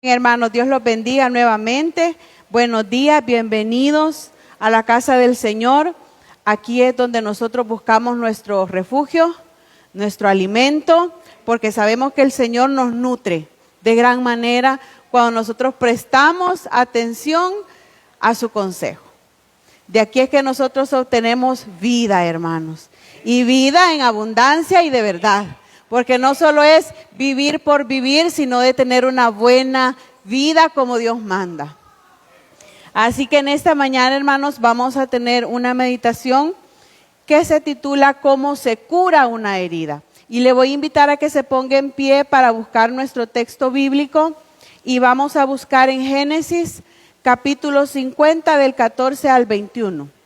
Hermanos, Dios los bendiga nuevamente. Buenos días, bienvenidos a la casa del Señor. Aquí es donde nosotros buscamos nuestro refugio, nuestro alimento, porque sabemos que el Señor nos nutre de gran manera cuando nosotros prestamos atención a su consejo. De aquí es que nosotros obtenemos vida, hermanos, y vida en abundancia y de verdad. Porque no solo es vivir por vivir, sino de tener una buena vida como Dios manda. Así que en esta mañana, hermanos, vamos a tener una meditación que se titula ¿Cómo se cura una herida? Y le voy a invitar a que se ponga en pie para buscar nuestro texto bíblico. Y vamos a buscar en Génesis capítulo 50 del 14 al 21.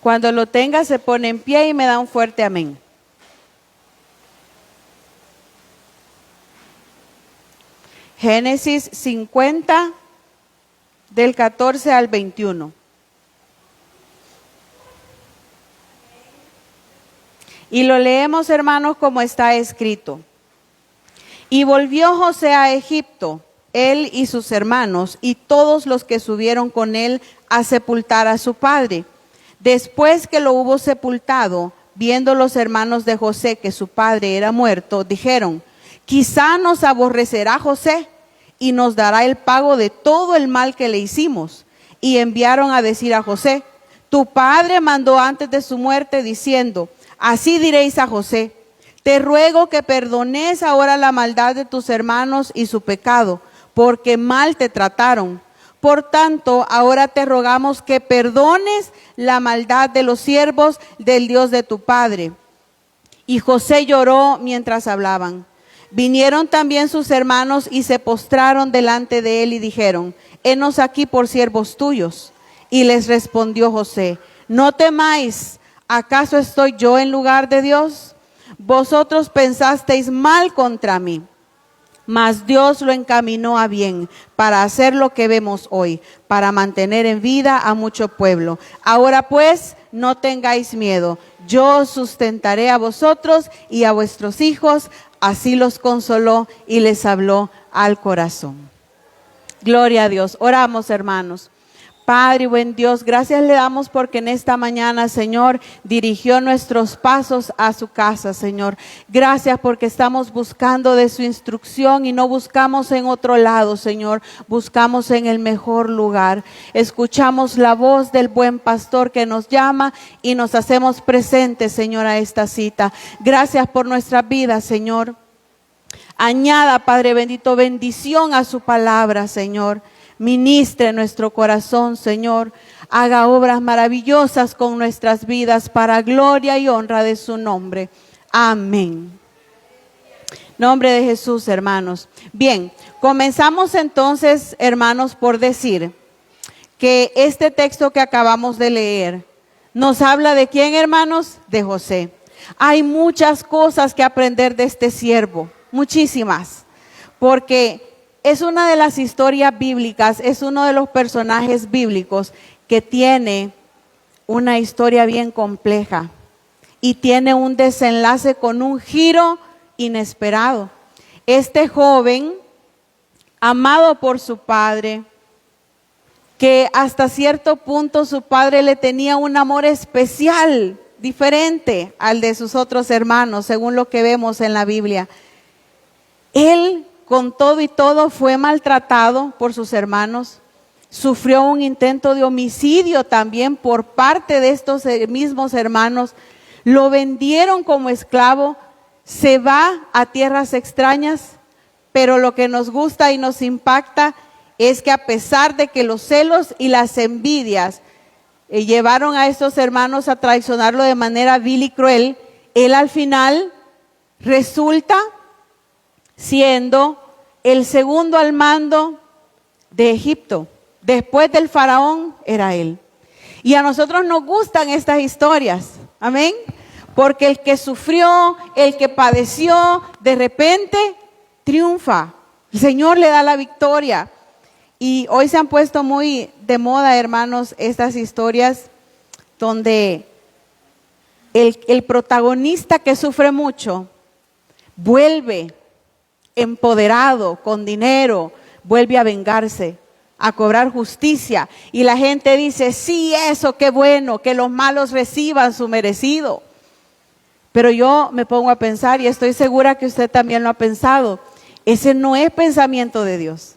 Cuando lo tenga, se pone en pie y me da un fuerte amén. Génesis 50, del 14 al 21. Y lo leemos, hermanos, como está escrito. Y volvió José a Egipto, él y sus hermanos, y todos los que subieron con él a sepultar a su padre. Después que lo hubo sepultado, viendo los hermanos de José que su padre era muerto, dijeron, quizá nos aborrecerá José y nos dará el pago de todo el mal que le hicimos. Y enviaron a decir a José, tu padre mandó antes de su muerte diciendo, así diréis a José, te ruego que perdones ahora la maldad de tus hermanos y su pecado, porque mal te trataron. Por tanto, ahora te rogamos que perdones la maldad de los siervos del Dios de tu padre. Y José lloró mientras hablaban. Vinieron también sus hermanos y se postraron delante de él y dijeron, henos aquí por siervos tuyos. Y les respondió José, no temáis, ¿acaso estoy yo en lugar de Dios? Vosotros pensasteis mal contra mí. Mas Dios lo encaminó a bien para hacer lo que vemos hoy, para mantener en vida a mucho pueblo. Ahora pues, no tengáis miedo. Yo os sustentaré a vosotros y a vuestros hijos. Así los consoló y les habló al corazón. Gloria a Dios. Oramos, hermanos. Padre, buen Dios, gracias le damos porque en esta mañana, Señor, dirigió nuestros pasos a su casa, Señor. Gracias porque estamos buscando de su instrucción y no buscamos en otro lado, Señor. Buscamos en el mejor lugar. Escuchamos la voz del buen pastor que nos llama y nos hacemos presentes, Señor, a esta cita. Gracias por nuestra vida, Señor. Añada, Padre bendito, bendición a su palabra, Señor. Ministre nuestro corazón, Señor. Haga obras maravillosas con nuestras vidas para gloria y honra de su nombre. Amén. Nombre de Jesús, hermanos. Bien, comenzamos entonces, hermanos, por decir que este texto que acabamos de leer nos habla de ¿quién, hermanos? De José. Hay muchas cosas que aprender de este siervo, muchísimas, porque es una de las historias bíblicas, es uno de los personajes bíblicos que tiene una historia bien compleja y tiene un desenlace con un giro inesperado. Este joven, amado por su padre, que hasta cierto punto su padre le tenía un amor especial, diferente al de sus otros hermanos, según lo que vemos en la Biblia. Él, con todo y todo, fue maltratado por sus hermanos, sufrió un intento de homicidio también por parte de estos mismos hermanos, lo vendieron como esclavo, se va a tierras extrañas, pero lo que nos gusta y nos impacta es que a pesar de que los celos y las envidias llevaron a estos hermanos a traicionarlo de manera vil y cruel, él al final resulta siendo el segundo al mando de Egipto. Después del faraón era él. Y a nosotros nos gustan estas historias. Amén. Porque el que sufrió, el que padeció, de repente triunfa. El Señor le da la victoria. Y hoy se han puesto muy de moda, hermanos, estas historias donde el protagonista que sufre mucho, vuelve empoderado, con dinero, vuelve a vengarse, a cobrar justicia. Y la gente dice, sí, eso, qué bueno, que los malos reciban su merecido. Pero yo me pongo a pensar, y estoy segura que usted también lo ha pensado, ese no es pensamiento de Dios.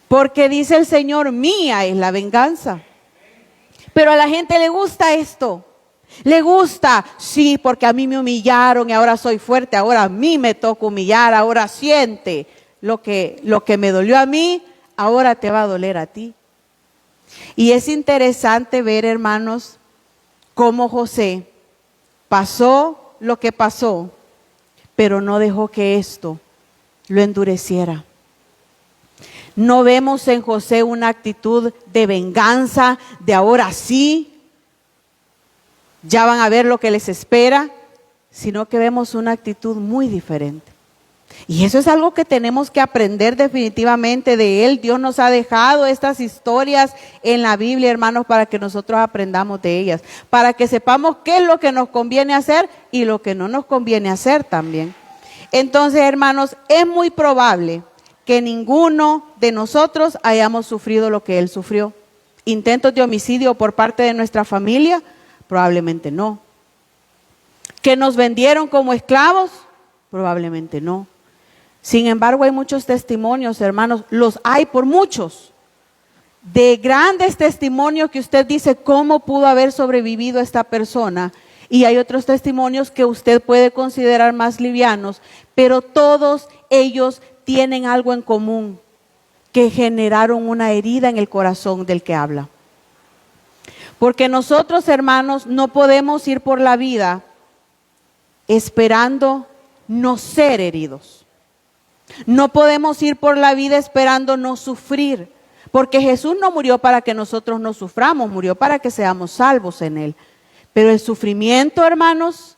Porque dice el Señor, mía es la venganza. Pero a la gente le gusta esto. Le gusta, sí, porque a mí me humillaron y ahora soy fuerte, ahora a mí me toca humillar, ahora siente lo que me dolió a mí, ahora te va a doler a ti. Y es interesante ver, hermanos, cómo José pasó lo que pasó, pero no dejó que esto lo endureciera. No vemos en José una actitud de venganza, de ahora sí, ya van a ver lo que les espera, sino que vemos una actitud muy diferente. Y eso es algo que tenemos que aprender definitivamente de él. Dios nos ha dejado estas historias en la Biblia, hermanos, para que nosotros aprendamos de ellas, para que sepamos qué es lo que nos conviene hacer y lo que no nos conviene hacer también. Entonces, hermanos, es muy probable que ninguno de nosotros hayamos sufrido lo que él sufrió. Intentos de homicidio por parte de nuestra familia, probablemente no. ¿Que nos vendieron como esclavos? Probablemente no. Sin embargo, hay muchos testimonios, hermanos, los hay por muchos, de grandes testimonios que usted dice, ¿cómo pudo haber sobrevivido esta persona? Y hay otros testimonios que usted puede considerar más livianos, pero todos ellos tienen algo en común, que generaron una herida en el corazón del que habla. Porque nosotros, hermanos, no podemos ir por la vida esperando no ser heridos. No podemos ir por la vida esperando no sufrir, porque Jesús no murió para que nosotros no suframos, murió para que seamos salvos en Él. Pero el sufrimiento, hermanos,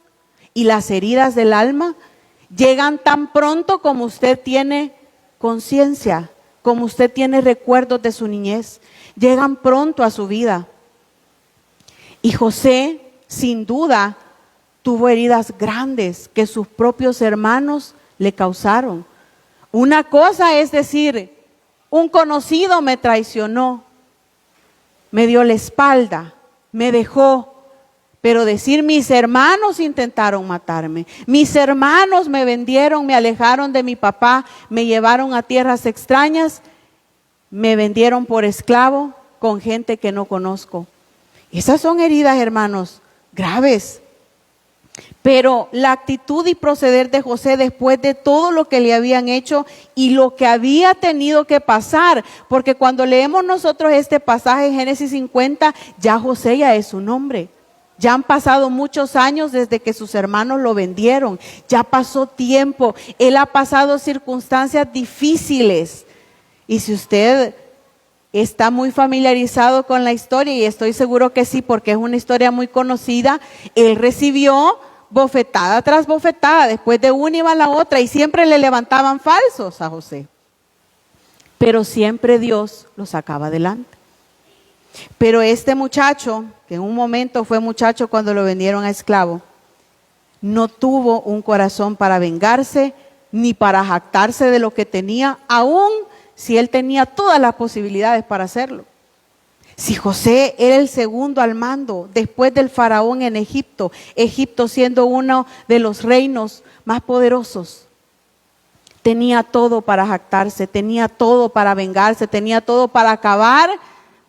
y las heridas del alma llegan tan pronto como usted tiene conciencia, como usted tiene recuerdos de su niñez. Llegan pronto a su vida. Y José, sin duda, tuvo heridas grandes que sus propios hermanos le causaron. Una cosa es decir, un conocido me traicionó, me dio la espalda, me dejó. Pero decir, mis hermanos intentaron matarme, mis hermanos me vendieron, me alejaron de mi papá, me llevaron a tierras extrañas, me vendieron por esclavo con gente que no conozco. Esas son heridas, hermanos, graves. Pero la actitud y proceder de José después de todo lo que le habían hecho y lo que había tenido que pasar, porque cuando leemos nosotros este pasaje en Génesis 50, ya José ya es un hombre. Ya han pasado muchos años desde que sus hermanos lo vendieron. Ya pasó tiempo. Él ha pasado circunstancias difíciles. Y si usted está muy familiarizado con la historia, y estoy seguro que sí, porque es una historia muy conocida, él recibió bofetada tras bofetada. Después de una iba a la otra y siempre le levantaban falsos a José. Pero siempre Dios lo sacaba adelante. Pero este muchacho, que en un momento fue muchacho cuando lo vendieron a esclavo, no tuvo un corazón para vengarse ni para jactarse de lo que tenía, aun si él tenía todas las posibilidades para hacerlo. Si José era el segundo al mando después del faraón en Egipto, Egipto siendo uno de los reinos más poderosos, tenía todo para jactarse, tenía todo para vengarse, tenía todo para acabar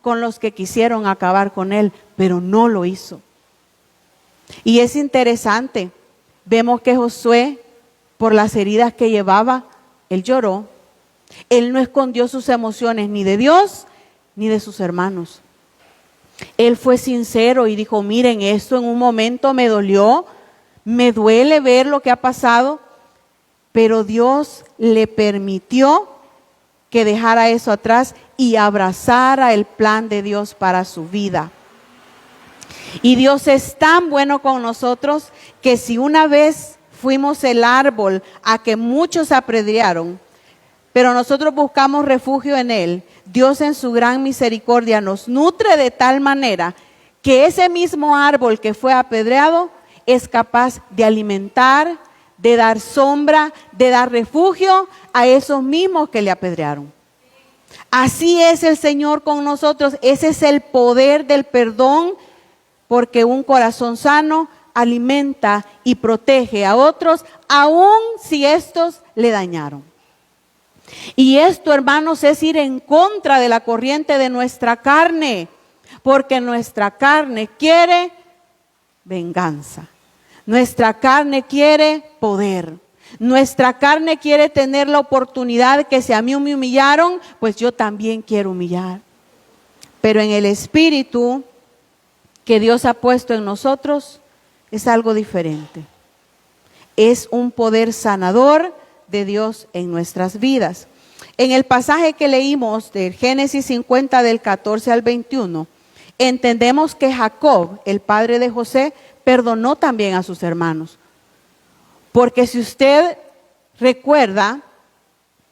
con los que quisieron acabar con él, pero no lo hizo. Y es interesante, vemos que Josué, por las heridas que llevaba, él lloró. Él no escondió sus emociones ni de Dios ni de sus hermanos. Él fue sincero y dijo, miren, esto en un momento me dolió, me duele ver lo que ha pasado, pero Dios le permitió que dejara eso atrás y abrazara el plan de Dios para su vida. Y Dios es tan bueno con nosotros que si una vez fuimos el árbol a que muchos apedrearon, pero nosotros buscamos refugio en Él, Dios en su gran misericordia nos nutre de tal manera que ese mismo árbol que fue apedreado es capaz de alimentar, de dar sombra, de dar refugio a esos mismos que le apedrearon. Así es el Señor con nosotros. Ese es el poder del perdón, porque un corazón sano alimenta y protege a otros, aun si estos le dañaron. Y esto, hermanos, es ir en contra de la corriente de nuestra carne, porque nuestra carne quiere venganza. Nuestra carne quiere poder. Nuestra carne quiere tener la oportunidad de que si a mí me humillaron, pues yo también quiero humillar. Pero en el espíritu que Dios ha puesto en nosotros es algo diferente. Es un poder sanador de Dios en nuestras vidas. En el pasaje que leímos del Génesis 50 del 14 al 21, entendemos que Jacob, el padre de José, perdonó también a sus hermanos. Porque si usted recuerda,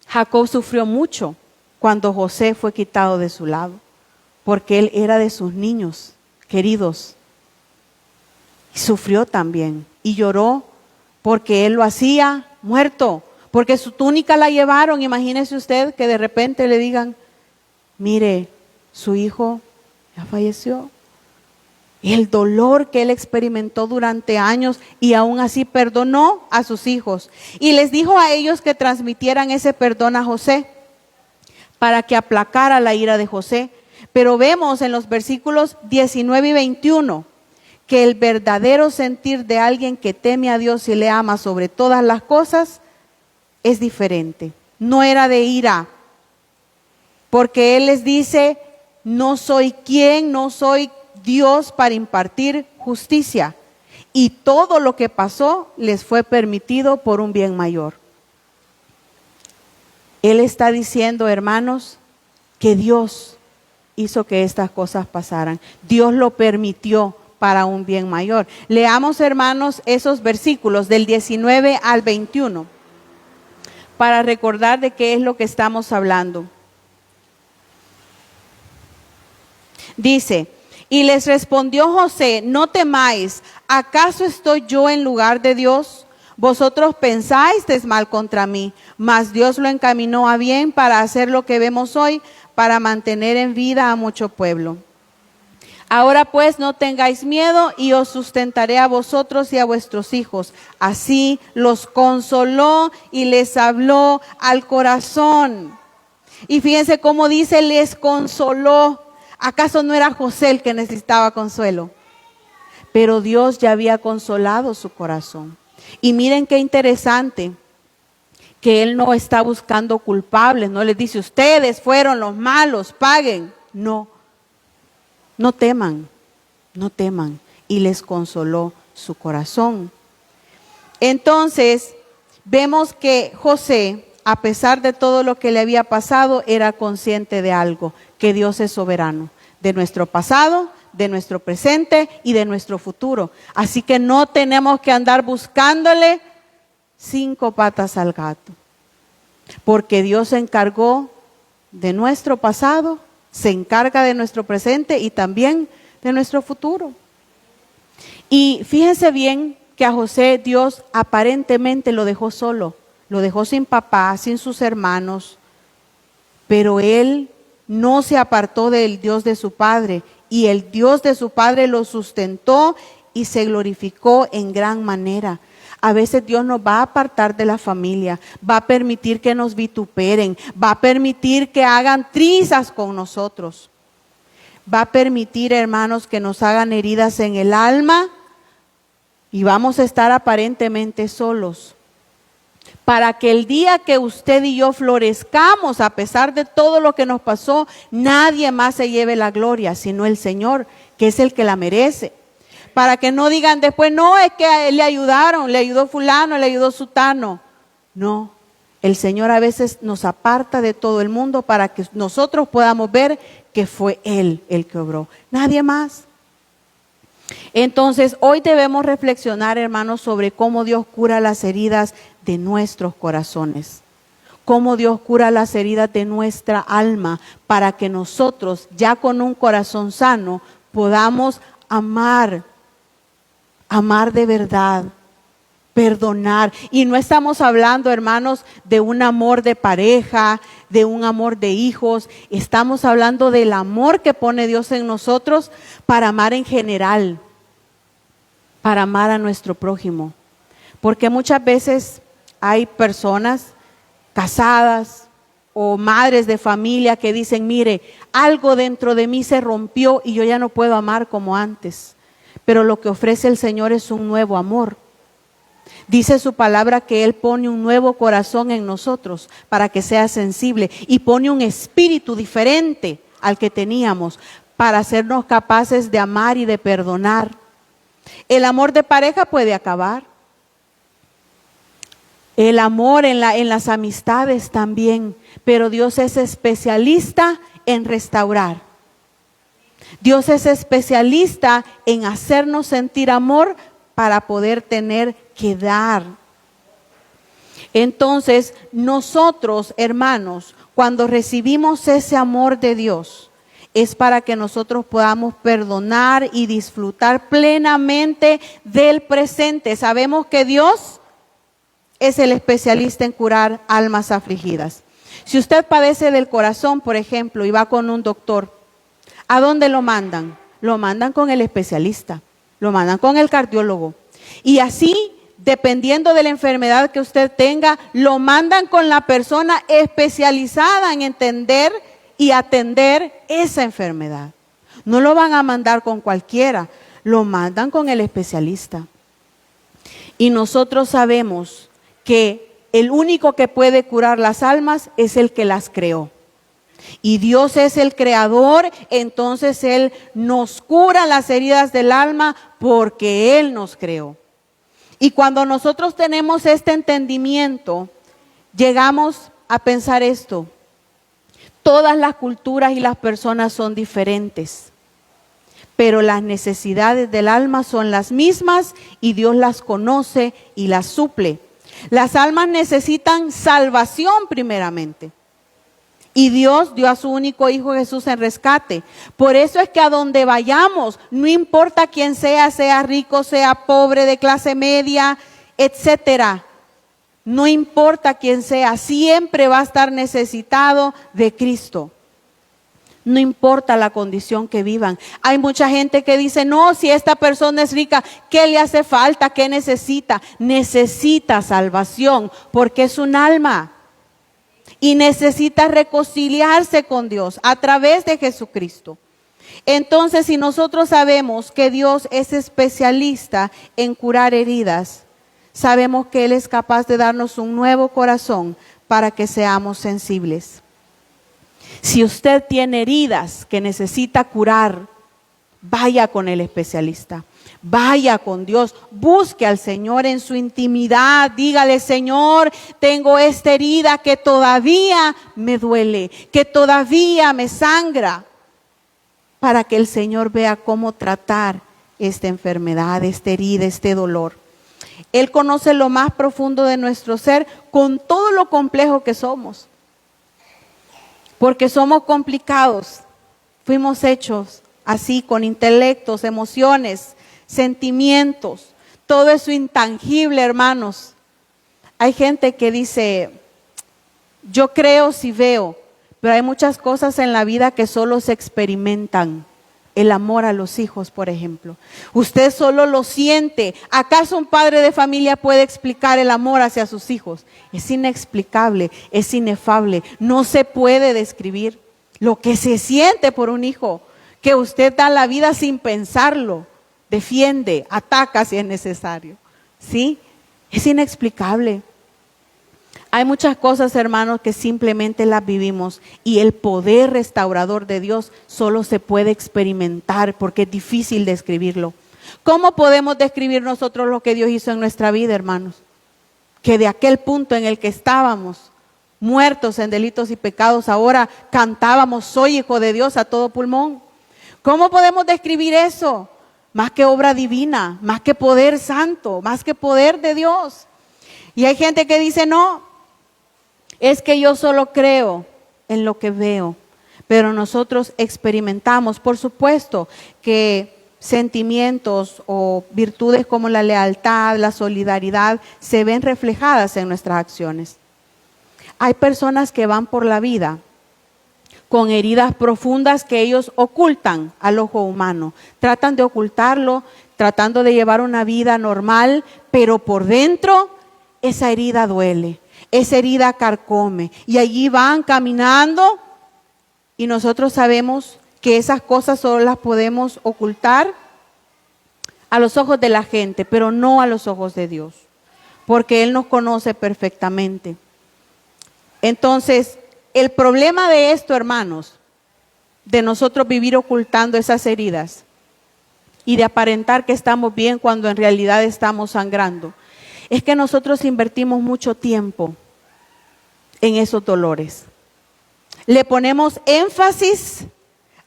Jacob sufrió mucho cuando José fue quitado de su lado, porque él era de sus niños queridos. Y sufrió también y lloró porque él lo hacía muerto, porque su túnica la llevaron. Imagínese usted que de repente le digan, mire, su hijo ya falleció. El dolor que él experimentó durante años y aún así perdonó a sus hijos. Y les dijo a ellos que transmitieran ese perdón a José para que aplacara la ira de José. Pero vemos en los versículos 19 y 21 que el verdadero sentir de alguien que teme a Dios y le ama sobre todas las cosas es diferente. No era de ira, porque él les dice, no soy quien, no soy Dios para impartir justicia. Y todo lo que pasó les fue permitido por un bien mayor. Él está diciendo, hermanos, que Dios hizo que estas cosas pasaran. Dios lo permitió para un bien mayor. Leamos, hermanos, esos versículos del 19 al 21 para recordar de qué es lo que estamos hablando. Dice, y les respondió José, no temáis, ¿acaso estoy yo en lugar de Dios? Vosotros pensáis mal contra mí, mas Dios lo encaminó a bien para hacer lo que vemos hoy, para mantener en vida a mucho pueblo. Ahora pues no tengáis miedo y os sustentaré a vosotros y a vuestros hijos. Así los consoló y les habló al corazón. Y fíjense cómo dice, les consoló. ¿Acaso no era José el que necesitaba consuelo? Pero Dios ya había consolado su corazón. Y miren qué interesante, que Él no está buscando culpables, no les dice, ustedes fueron los malos, paguen. No, no teman, no teman. Y les consoló su corazón. Entonces, vemos que José, a pesar de todo lo que le había pasado, era consciente de algo, que Dios es soberano, de nuestro pasado, de nuestro presente y de nuestro futuro. Así que no tenemos que andar buscándole 5 patas al gato, porque Dios se encargó de nuestro pasado, se encarga de nuestro presente y también de nuestro futuro. Y fíjense bien que a José Dios aparentemente lo dejó solo, lo dejó sin papá, sin sus hermanos, pero él no se apartó del Dios de su padre, y el Dios de su padre lo sustentó y se glorificó en gran manera. A veces Dios nos va a apartar de la familia, va a permitir que nos vituperen, va a permitir que hagan trizas con nosotros, va a permitir, hermanos, que nos hagan heridas en el alma y vamos a estar aparentemente solos. Para que el día que usted y yo florezcamos, a pesar de todo lo que nos pasó, nadie más se lleve la gloria, sino el Señor, que es el que la merece. Para que no digan después, no, es que le ayudaron, le ayudó fulano, le ayudó sutano. No, el Señor a veces nos aparta de todo el mundo para que nosotros podamos ver que fue Él el que obró, nadie más. Entonces, hoy debemos reflexionar, hermanos, sobre cómo Dios cura las heridas de nuestros corazones. Cómo Dios cura las heridas de nuestra alma para que nosotros, ya con un corazón sano, podamos amar de verdad, perdonar. Y no estamos hablando, hermanos, de un amor de pareja, de un amor de hijos. Estamos hablando del amor que pone Dios en nosotros para amar en general, para amar a nuestro prójimo. Porque muchas veces hay personas casadas o madres de familia que dicen, mire, algo dentro de mí se rompió y yo ya no puedo amar como antes. Pero lo que ofrece el Señor es un nuevo amor. Dice su palabra que Él pone un nuevo corazón en nosotros para que sea sensible y pone un espíritu diferente al que teníamos para hacernos capaces de amar y de perdonar. El amor de pareja puede acabar. El amor en las amistades también, pero Dios es especialista en restaurar. Dios es especialista en hacernos sentir amor para poder tener que dar. Entonces, nosotros, hermanos, cuando recibimos ese amor de Dios, es para que nosotros podamos perdonar y disfrutar plenamente del presente. Sabemos que Dios es el especialista en curar almas afligidas. Si usted padece del corazón, por ejemplo, y va con un doctor, ¿a dónde lo mandan? Lo mandan con el especialista, lo mandan con el cardiólogo. Y así, dependiendo de la enfermedad que usted tenga, lo mandan con la persona especializada en entender y atender esa enfermedad. No lo van a mandar con cualquiera, lo mandan con el especialista. Y nosotros sabemos que el único que puede curar las almas es el que las creó. Y Dios es el creador, entonces Él nos cura las heridas del alma porque Él nos creó. Y cuando nosotros tenemos este entendimiento, llegamos a pensar esto: todas las culturas y las personas son diferentes, pero las necesidades del alma son las mismas y Dios las conoce y las suple. Las almas necesitan salvación primeramente. Y Dios dio a su único Hijo Jesús en rescate. Por eso es que a donde vayamos, no importa quién sea, sea rico, sea pobre, de clase media, etcétera. No importa quién sea, siempre va a estar necesitado de Cristo. No importa la condición que vivan. Hay mucha gente que dice, no, si esta persona es rica, ¿qué le hace falta? ¿Qué necesita? Necesita salvación porque es un alma. Y necesita reconciliarse con Dios a través de Jesucristo. Entonces, si nosotros sabemos que Dios es especialista en curar heridas, sabemos que Él es capaz de darnos un nuevo corazón para que seamos sensibles. Si usted tiene heridas que necesita curar, vaya con el especialista. Vaya con Dios, busque al Señor en su intimidad, dígale: Señor, tengo esta herida que todavía me duele, que todavía me sangra, para que el Señor vea cómo tratar esta enfermedad, esta herida, este dolor. Él conoce lo más profundo de nuestro ser con todo lo complejo que somos, porque somos complicados, fuimos hechos así, con intelectos, emociones, sentimientos, todo eso intangible, hermanos. Hay gente que dice, yo creo si veo, pero hay muchas cosas en la vida que solo se experimentan. El amor a los hijos, por ejemplo. Usted solo lo siente. ¿Acaso un padre de familia puede explicar el amor hacia sus hijos? Es inexplicable, es inefable, no se puede describir lo que se siente por un hijo, que usted da la vida sin pensarlo. Defiende, ataca si es necesario. ¿Sí? Es inexplicable. Hay muchas cosas, hermanos, que simplemente las vivimos y el poder restaurador de Dios solo se puede experimentar porque es difícil describirlo. ¿Cómo podemos describir nosotros lo que Dios hizo en nuestra vida, hermanos? Que de aquel punto en el que estábamos, muertos en delitos y pecados, ahora cantábamos: soy hijo de Dios a todo pulmón. ¿Cómo podemos describir eso? Más que obra divina, más que poder santo, más que poder de Dios. Y hay gente que dice, no, es que yo solo creo en lo que veo. Pero nosotros experimentamos, por supuesto, que sentimientos o virtudes como la lealtad, la solidaridad, se ven reflejadas en nuestras acciones. Hay personas que van por la vida con heridas profundas que ellos ocultan al ojo humano. Tratan de ocultarlo, tratando de llevar una vida normal, pero por dentro esa herida duele, esa herida carcome. Y allí van caminando y nosotros sabemos que esas cosas solo las podemos ocultar a los ojos de la gente, pero no a los ojos de Dios, porque Él nos conoce perfectamente. Entonces, el problema de esto, hermanos, de nosotros vivir ocultando esas heridas y de aparentar que estamos bien cuando en realidad estamos sangrando, es que nosotros invertimos mucho tiempo en esos dolores. Le ponemos énfasis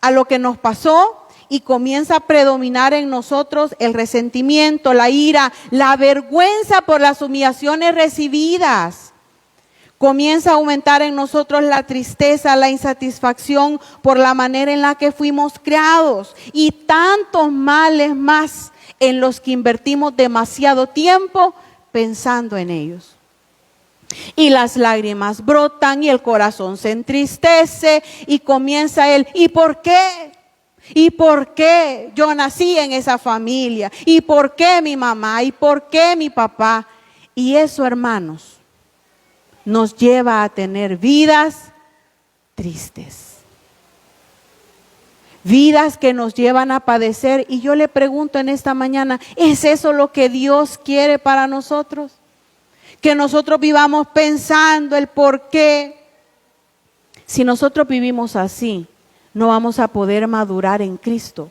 a lo que nos pasó y comienza a predominar en nosotros el resentimiento, la ira, la vergüenza por las humillaciones recibidas. Comienza a aumentar en nosotros la tristeza, la insatisfacción por la manera en la que fuimos criados y tantos males más en los que invertimos demasiado tiempo pensando en ellos. Y las lágrimas brotan y el corazón se entristece y comienza él, ¿y por qué? ¿Y por qué yo nací en esa familia? ¿Y por qué mi mamá? ¿Y por qué mi papá? Y eso, hermanos, nos lleva a tener vidas tristes. Vidas que nos llevan a padecer. Y yo le pregunto en esta mañana, ¿es eso lo que Dios quiere para nosotros? Que nosotros vivamos pensando el por qué. Si nosotros vivimos así, no vamos a poder madurar en Cristo.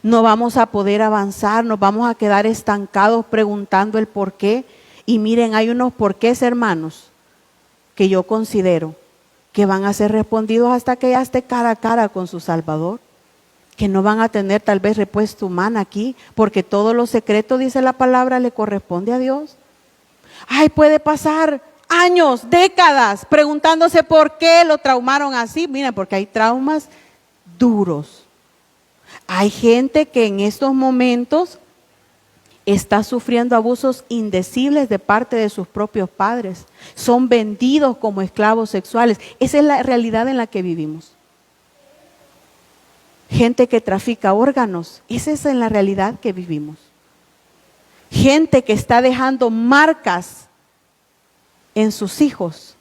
No vamos a poder avanzar, nos vamos a quedar estancados preguntando el por qué. Y miren, hay unos porqués, hermanos, que yo considero que van a ser respondidos hasta que ya esté cara a cara con su Salvador. Que no van a tener tal vez respuesta humana aquí, porque todo lo secreto, dice la palabra, le corresponde a Dios. Ay, puede pasar años, décadas, preguntándose por qué lo traumaron así. Miren, porque hay traumas duros. Hay gente que en estos momentos está sufriendo abusos indecibles de parte de sus propios padres. Son vendidos como esclavos sexuales. Esa es la realidad en la que vivimos. Gente que trafica órganos. Esa es en la realidad que vivimos. Gente que está dejando marcas en sus hijos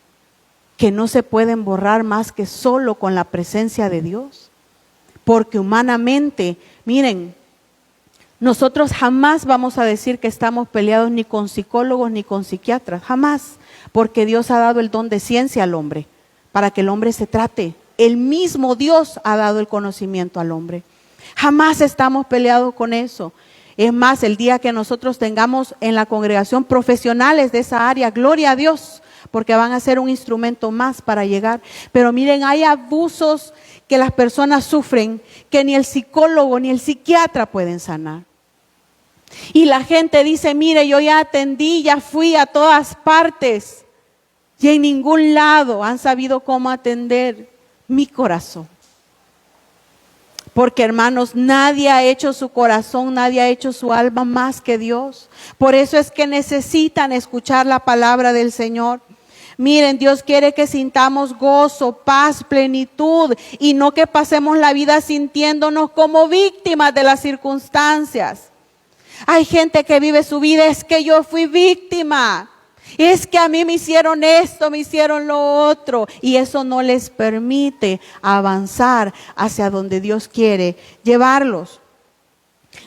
que no se pueden borrar más que solo con la presencia de Dios. Porque humanamente, miren, nosotros jamás vamos a decir que estamos peleados ni con psicólogos ni con psiquiatras, jamás, porque Dios ha dado el don de ciencia al hombre, para que el hombre se trate. El mismo Dios ha dado el conocimiento al hombre. Jamás estamos peleados con eso. Es más, el día que nosotros tengamos en la congregación profesionales de esa área, gloria a Dios, porque van a ser un instrumento más para llegar. Pero miren, hay abusos que las personas sufren que ni el psicólogo ni el psiquiatra pueden sanar. Y la gente dice, mire, yo ya atendí, ya fui a todas partes y en ningún lado han sabido cómo atender mi corazón. Porque, hermanos, nadie ha hecho su corazón, nadie ha hecho su alma más que Dios. Por eso es que necesitan escuchar la palabra del Señor. Miren, Dios quiere que sintamos gozo, paz, plenitud y no que pasemos la vida sintiéndonos como víctimas de las circunstancias. Hay gente que vive su vida, es que yo fui víctima. Es que a mí me hicieron esto, me hicieron lo otro. Y eso no les permite avanzar hacia donde Dios quiere llevarlos.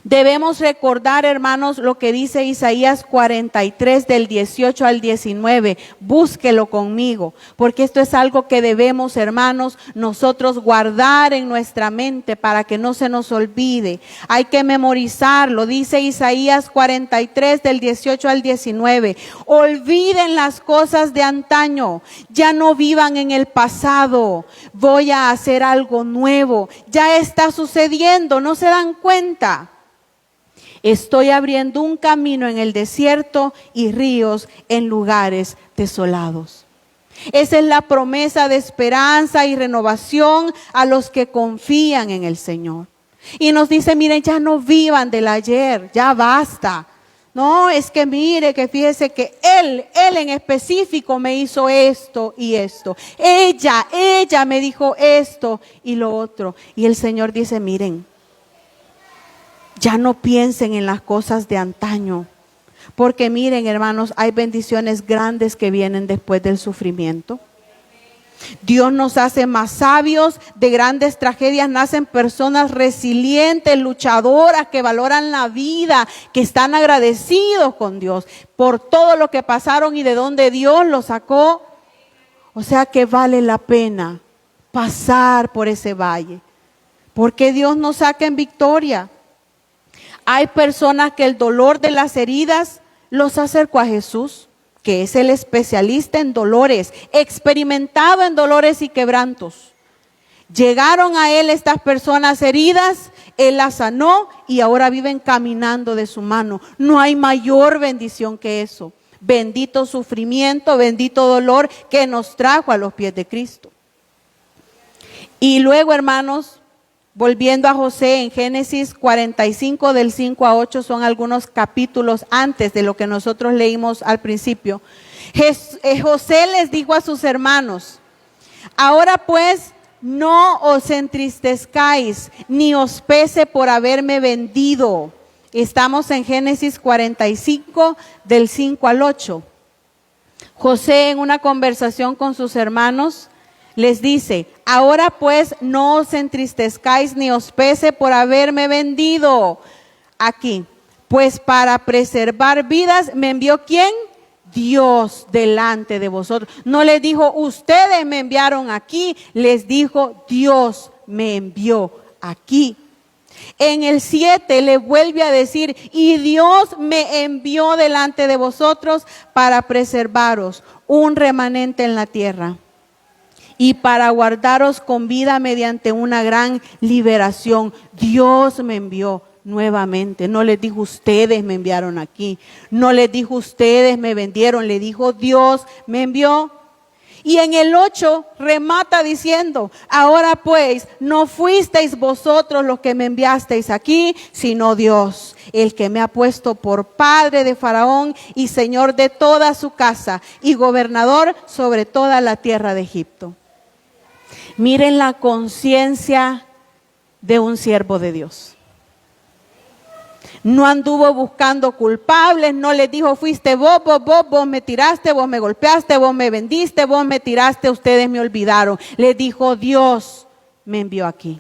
Debemos recordar, hermanos, lo que dice Isaías 43 del 18 al 19. Búsquelo conmigo, porque esto es algo que debemos, hermanos, nosotros guardar en nuestra mente para que no se nos olvide. Hay que memorizarlo. Dice Isaías 43 del 18 al 19. Olviden las cosas de antaño, ya no vivan en el pasado. Voy a hacer algo nuevo. Ya está sucediendo, ¿no se dan cuenta? Estoy abriendo un camino en el desierto y ríos en lugares desolados. Esa es la promesa de esperanza y renovación a los que confían en el Señor. Y nos dice, miren, ya no vivan del ayer, ya basta. No, es que mire, que fíjese que él en específico me hizo esto y esto. Ella me dijo esto y lo otro. Y el Señor dice, miren, ya no piensen en las cosas de antaño. Porque miren, hermanos, hay bendiciones grandes que vienen después del sufrimiento. Dios nos hace más sabios, de grandes tragedias nacen personas resilientes, luchadoras, que valoran la vida, que están agradecidos con Dios por todo lo que pasaron y de donde Dios los sacó. O sea que vale la pena pasar por ese valle, porque Dios nos saca en victoria. Hay personas que el dolor de las heridas los acercó a Jesús, que es el especialista en dolores, experimentado en dolores y quebrantos. Llegaron a Él estas personas heridas, Él las sanó y ahora viven caminando de su mano. No hay mayor bendición que eso. Bendito sufrimiento, bendito dolor que nos trajo a los pies de Cristo. Y luego, hermanos, volviendo a José, en Génesis 45 del 5 a 8 son algunos capítulos antes de lo que nosotros leímos al principio. José les dijo a sus hermanos, ahora pues no os entristezcáis ni os pese por haberme vendido. Estamos en Génesis 45 del 5 al 8. José, en una conversación con sus hermanos, les dice, ahora pues no os entristezcáis ni os pese por haberme vendido. Aquí, pues para preservar vidas me envió ¿quién? Dios delante de vosotros. No les dijo, ustedes me enviaron aquí, les dijo, Dios me envió aquí. En el 7 le vuelve a decir, y Dios me envió delante de vosotros para preservaros un remanente en la tierra y para guardaros con vida mediante una gran liberación. Dios me envió nuevamente. No les dijo ustedes me enviaron aquí. No les dijo ustedes me vendieron. Le dijo Dios me envió. Y en el 8 remata diciendo, ahora pues no fuisteis vosotros los que me enviasteis aquí, sino Dios, el que me ha puesto por padre de Faraón y señor de toda su casa y gobernador sobre toda la tierra de Egipto. Miren la conciencia de un siervo de Dios. No anduvo buscando culpables, no les dijo, fuiste vos me tiraste, vos me golpeaste, vos me vendiste, vos me tiraste, ustedes me olvidaron. Les dijo, Dios me envió aquí.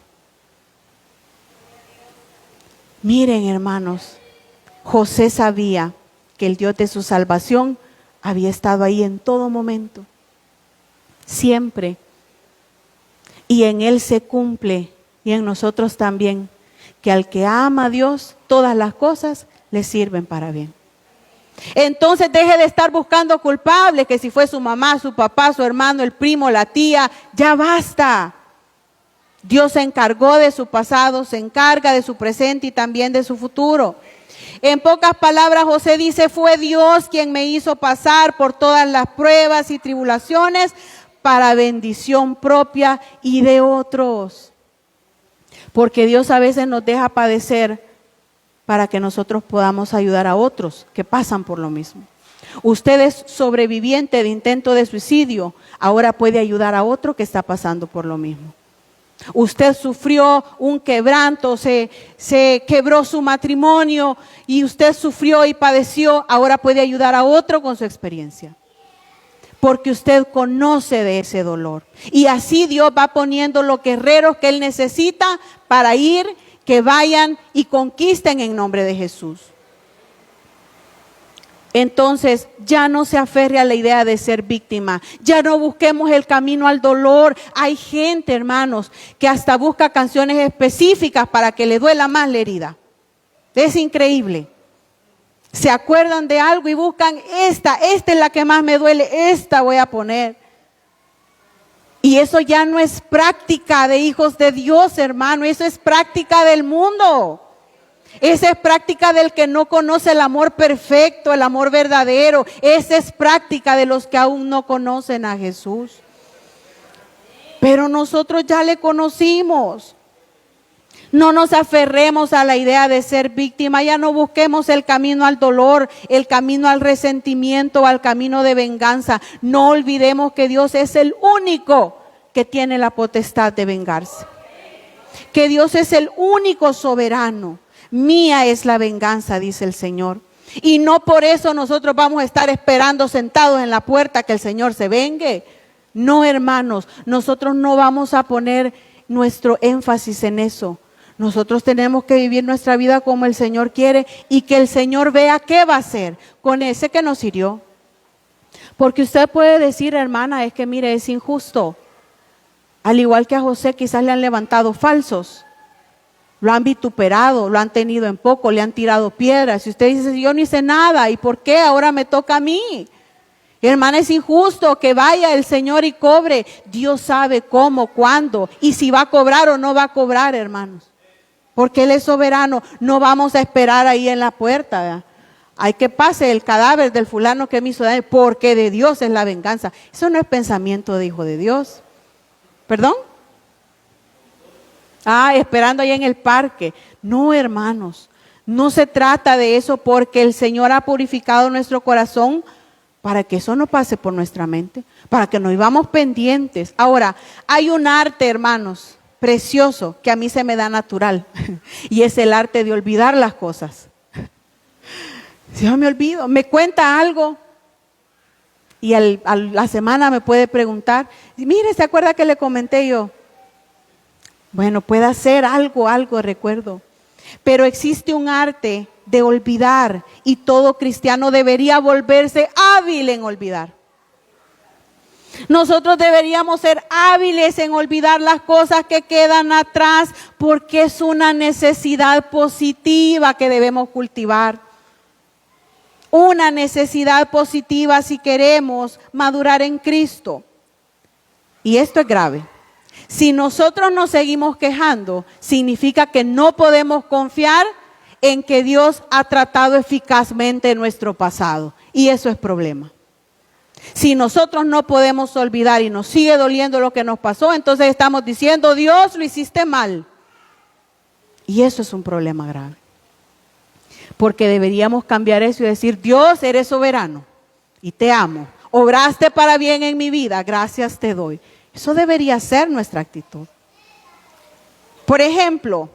Miren, hermanos, José sabía que el Dios de su salvación había estado ahí en todo momento, siempre. Y en Él se cumple, y en nosotros también, que al que ama a Dios, todas las cosas le sirven para bien. Entonces deje de estar buscando culpables, que si fue su mamá, su papá, su hermano, el primo, la tía, ya basta. Dios se encargó de su pasado, se encarga de su presente y también de su futuro. En pocas palabras, José dice, fue Dios quien me hizo pasar por todas las pruebas y tribulaciones para bendición propia y de otros. Porque Dios a veces nos deja padecer para que nosotros podamos ayudar a otros que pasan por lo mismo. Usted es sobreviviente de intento de suicidio, ahora puede ayudar a otro que está pasando por lo mismo. Usted sufrió un quebranto, se quebró su matrimonio y usted sufrió y padeció, ahora puede ayudar a otro con su experiencia. Porque usted conoce de ese dolor. Y así Dios va poniendo los guerreros que Él necesita para ir, que vayan y conquisten en nombre de Jesús. Entonces, ya no se aferre a la idea de ser víctima. Ya no busquemos el camino al dolor. Hay gente, hermanos, que hasta busca canciones específicas para que le duela más la herida. Es increíble. Se acuerdan de algo y buscan esta es la que más me duele, esta voy a poner. Y eso ya no es práctica de hijos de Dios, hermano, eso es práctica del mundo. Esa es práctica del que no conoce el amor perfecto, el amor verdadero. Esa es práctica de los que aún no conocen a Jesús. Pero nosotros ya le conocimos. No nos aferremos a la idea de ser víctima, ya no busquemos el camino al dolor, el camino al resentimiento, al camino de venganza. No olvidemos que Dios es el único que tiene la potestad de vengarse. Que Dios es el único soberano. Mía es la venganza, dice el Señor. Y no por eso nosotros vamos a estar esperando sentados en la puerta que el Señor se vengue. No, hermanos, nosotros no vamos a poner nuestro énfasis en eso. Nosotros tenemos que vivir nuestra vida como el Señor quiere y que el Señor vea qué va a hacer con ese que nos hirió. Porque usted puede decir, hermana, es que mire, es injusto. Al igual que a José, quizás le han levantado falsos. Lo han vituperado, lo han tenido en poco, le han tirado piedras. Y usted dice, yo no hice nada, ¿y por qué ahora me toca a mí? Hermana, es injusto que vaya el Señor y cobre. Dios sabe cómo, cuándo y si va a cobrar o no va a cobrar, hermanos. Porque Él es soberano. No vamos a esperar ahí en la puerta, ¿verdad? Hay que pase el cadáver del fulano que me hizo daño, porque de Dios es la venganza. Eso no es pensamiento de hijo de Dios. ¿Perdón? Esperando ahí en el parque. No, hermanos, no se trata de eso, porque el Señor ha purificado nuestro corazón para que eso no pase por nuestra mente, para que no vivamos pendientes. Ahora, hay un arte, hermanos, precioso, que a mí se me da natural, y es el arte de olvidar las cosas. Si yo me olvido, me cuenta algo, y a la semana me puede preguntar, mire, ¿se acuerda que le comenté yo? Bueno, puede ser algo recuerdo, pero existe un arte de olvidar, y todo cristiano debería volverse hábil en olvidar. Nosotros deberíamos ser hábiles en olvidar las cosas que quedan atrás, porque es una necesidad positiva que debemos cultivar. Una necesidad positiva si queremos madurar en Cristo. Y esto es grave. Si nosotros nos seguimos quejando, significa que no podemos confiar en que Dios ha tratado eficazmente nuestro pasado. Y eso es problema. Si nosotros no podemos olvidar y nos sigue doliendo lo que nos pasó, entonces estamos diciendo, Dios, lo hiciste mal. Y eso es un problema grave. Porque deberíamos cambiar eso y decir, Dios, eres soberano y te amo. Obraste para bien en mi vida, gracias te doy. Eso debería ser nuestra actitud. Por ejemplo,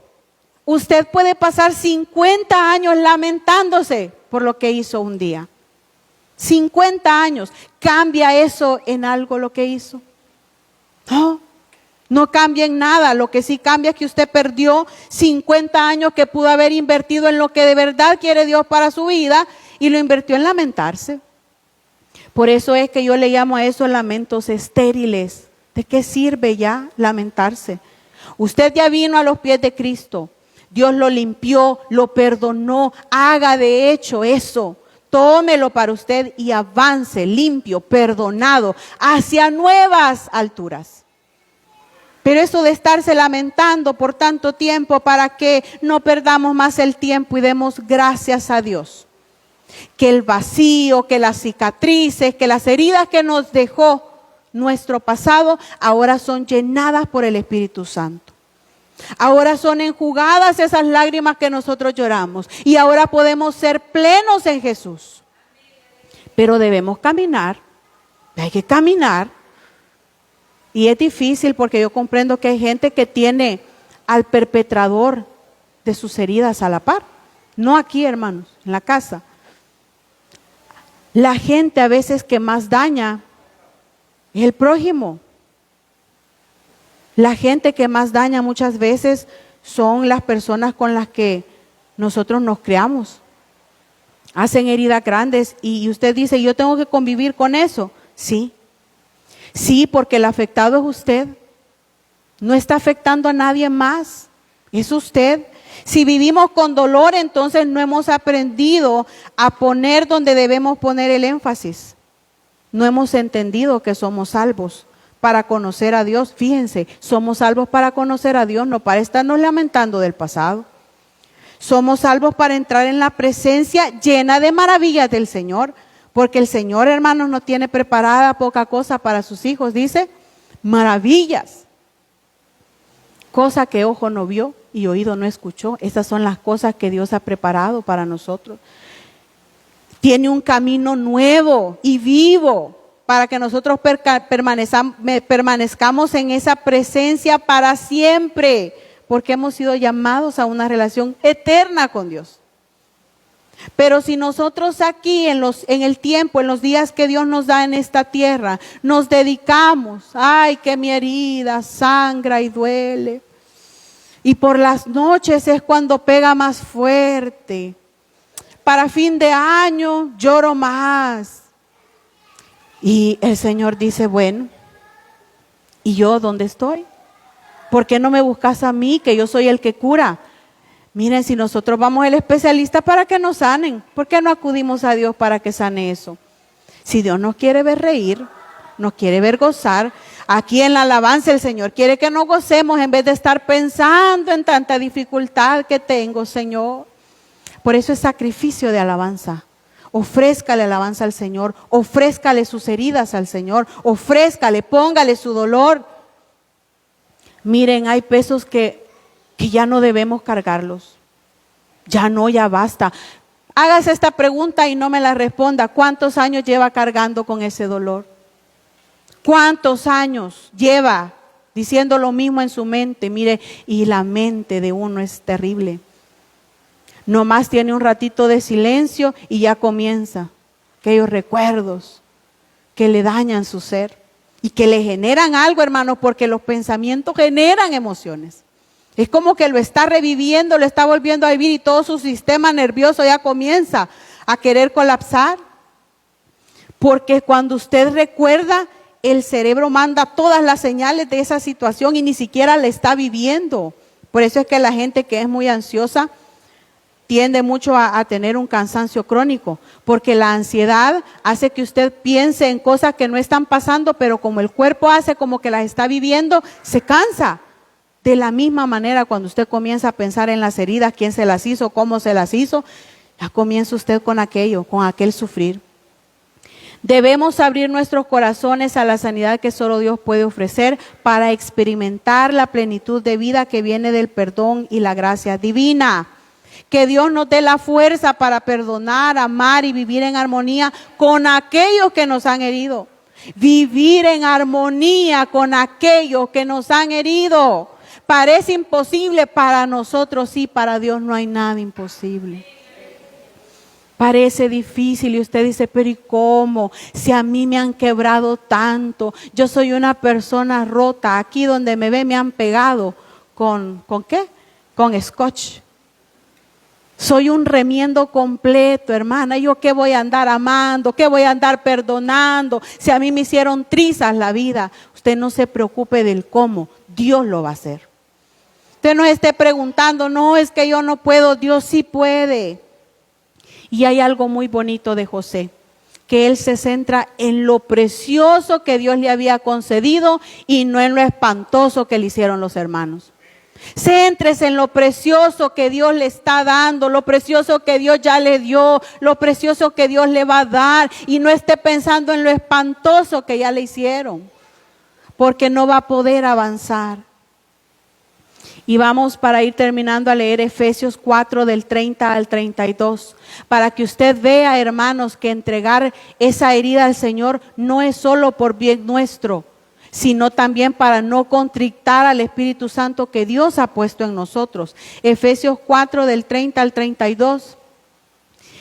usted puede pasar 50 años lamentándose por lo que hizo un día. 50 años. ¿Cambia eso en algo lo que hizo? No cambia en nada. Lo que sí cambia es que usted perdió 50 años que pudo haber invertido en lo que de verdad quiere Dios para su vida y lo invirtió en lamentarse. Por eso es que yo le llamo a eso lamentos estériles. ¿De qué sirve ya lamentarse? Usted ya vino a los pies de Cristo. Dios lo limpió, lo perdonó. Haga de hecho eso. Tómelo para usted y avance limpio, perdonado, hacia nuevas alturas. Pero eso de estarse lamentando por tanto tiempo, para que no perdamos más el tiempo y demos gracias a Dios. Que el vacío, que las cicatrices, que las heridas que nos dejó nuestro pasado, ahora son llenadas por el Espíritu Santo. Ahora son enjugadas esas lágrimas que nosotros lloramos. Y ahora podemos ser plenos en Jesús. Pero debemos caminar. Hay que caminar. Y es difícil porque yo comprendo que hay gente que tiene al perpetrador de sus heridas a la par. No aquí, hermanos, en la casa. La gente a veces que más daña es el prójimo. La gente que más daña muchas veces son las personas con las que nosotros nos criamos. Hacen heridas grandes y usted dice, ¿yo tengo que convivir con eso? Sí. Sí, porque el afectado es usted. No está afectando a nadie más. Es usted. Si vivimos con dolor, entonces no hemos aprendido a poner donde debemos poner el énfasis. No hemos entendido que somos salvos para conocer a Dios. Fíjense, somos salvos para conocer a Dios, no para estarnos lamentando del pasado. Somos salvos para entrar en la presencia llena de maravillas del Señor, porque el Señor, hermanos, no tiene preparada poca cosa para sus hijos, dice, maravillas. Cosa que ojo no vio y oído no escuchó. Esas son las cosas que Dios ha preparado para nosotros. Tiene un camino nuevo y vivo para que nosotros permanezcamos en esa presencia para siempre, porque hemos sido llamados a una relación eterna con Dios. Pero si nosotros aquí en el tiempo, en los días que Dios nos da en esta tierra, nos dedicamos, ay, que mi herida sangra y duele, y por las noches es cuando pega más fuerte, para fin de año lloro más, y el Señor dice, bueno, ¿y yo dónde estoy? ¿Por qué no me buscas a mí, que yo soy el que cura? Miren, si nosotros vamos al especialista para que nos sanen, ¿por qué no acudimos a Dios para que sane eso? Si Dios nos quiere ver reír, nos quiere ver gozar, aquí en la alabanza el Señor quiere que nos gocemos en vez de estar pensando en tanta dificultad que tengo, Señor. Por eso es sacrificio de alabanza. Ofrézcale alabanza al Señor, ofrézcale sus heridas al Señor, ofrézcale, póngale su dolor. Miren, hay pesos que ya no debemos cargarlos. Ya no, ya basta. Hágase esta pregunta y no me la responda. ¿Cuántos años lleva cargando con ese dolor? ¿Cuántos años lleva diciendo lo mismo en su mente? Mire, y la mente de uno es terrible. Nomás tiene un ratito de silencio y ya comienza aquellos recuerdos que le dañan su ser y que le generan algo, hermanos, porque los pensamientos generan emociones. Es como que lo está reviviendo, lo está volviendo a vivir y todo su sistema nervioso ya comienza a querer colapsar. Porque cuando usted recuerda, el cerebro manda todas las señales de esa situación y ni siquiera la está viviendo. Por eso es que la gente que es muy ansiosa tiende mucho a tener un cansancio crónico, porque la ansiedad hace que usted piense en cosas que no están pasando, pero como el cuerpo hace como que las está viviendo, se cansa. De la misma manera, cuando usted comienza a pensar en las heridas, quién se las hizo, cómo se las hizo, ya comienza usted con aquello, con aquel sufrir. Debemos abrir nuestros corazones a la sanidad que solo Dios puede ofrecer para experimentar la plenitud de vida que viene del perdón y la gracia divina. Que Dios nos dé la fuerza para perdonar, amar y vivir en armonía con aquellos que nos han herido. Vivir en armonía con aquellos que nos han herido. Parece imposible para nosotros, sí, para Dios no hay nada imposible. Parece difícil y usted dice, pero ¿y cómo? Si a mí me han quebrado tanto, yo soy una persona rota, aquí donde me ve me han pegado ¿con qué? Con scotch. Soy un remiendo completo, hermana. ¿Yo qué voy a andar amando? ¿Qué voy a andar perdonando? Si a mí me hicieron trizas la vida. Usted no se preocupe del cómo, Dios lo va a hacer. Usted no esté preguntando, no, es que yo no puedo, Dios sí puede. Y hay algo muy bonito de José, que él se centra en lo precioso que Dios le había concedido y no en lo espantoso que le hicieron los hermanos. Céntrese en lo precioso que Dios le está dando, lo precioso que Dios ya le dio, lo precioso que Dios le va a dar, y no esté pensando en lo espantoso que ya le hicieron, porque no va a poder avanzar. Y vamos para ir terminando a leer Efesios 4 del 30 al 32, para que usted vea, hermanos, que entregar esa herida al Señor no es solo por bien nuestro, sino también para no contrictar al Espíritu Santo que Dios ha puesto en nosotros. Efesios 4 del 30 al 32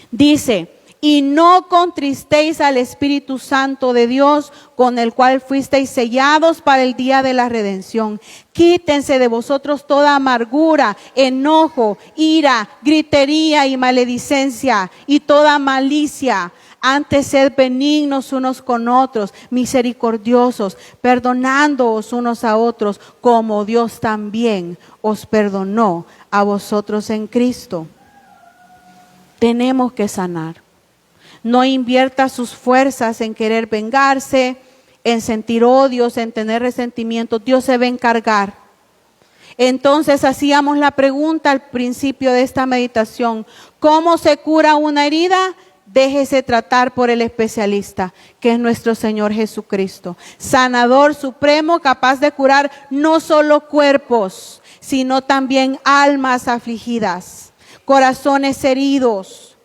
dice: y no contristéis al Espíritu Santo de Dios, con el cual fuisteis sellados para el día de la redención. Quítense de vosotros toda amargura, enojo, ira, gritería y maledicencia y toda malicia. Antes sed benignos unos con otros, misericordiosos, perdonándoos unos a otros, como Dios también os perdonó a vosotros en Cristo. Tenemos que sanar. No invierta sus fuerzas en querer vengarse, en sentir odios, en tener resentimientos. Dios se va a encargar. Entonces hacíamos la pregunta al principio de esta meditación: ¿cómo se cura una herida? Déjese tratar por el especialista, que es nuestro Señor Jesucristo, sanador supremo, capaz de curar no solo cuerpos, sino también almas afligidas, corazones heridos.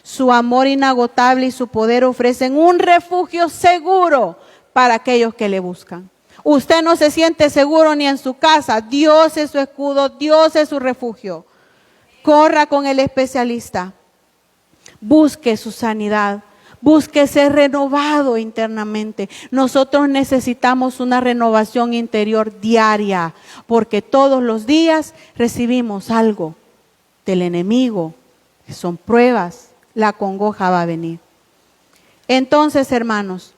Su amor inagotable y su poder ofrecen un refugio seguro para aquellos que le buscan. Usted no se siente seguro ni en su casa. Dios es su escudo, Dios es su refugio. Corra con el especialista. Busque su sanidad. Busque ser renovado internamente. Nosotros necesitamos una renovación interior diaria, porque todos los días recibimos algo del enemigo, que son pruebas. La congoja va a venir. Entonces, hermanos,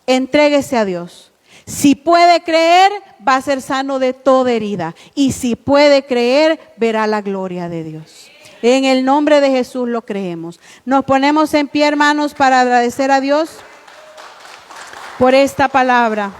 entréguese a Dios. Si puede creer, va a ser sano de toda herida. Y si puede creer, verá la gloria de Dios. En el nombre de Jesús lo creemos. Nos ponemos en pie, hermanos, para agradecer a Dios por esta palabra.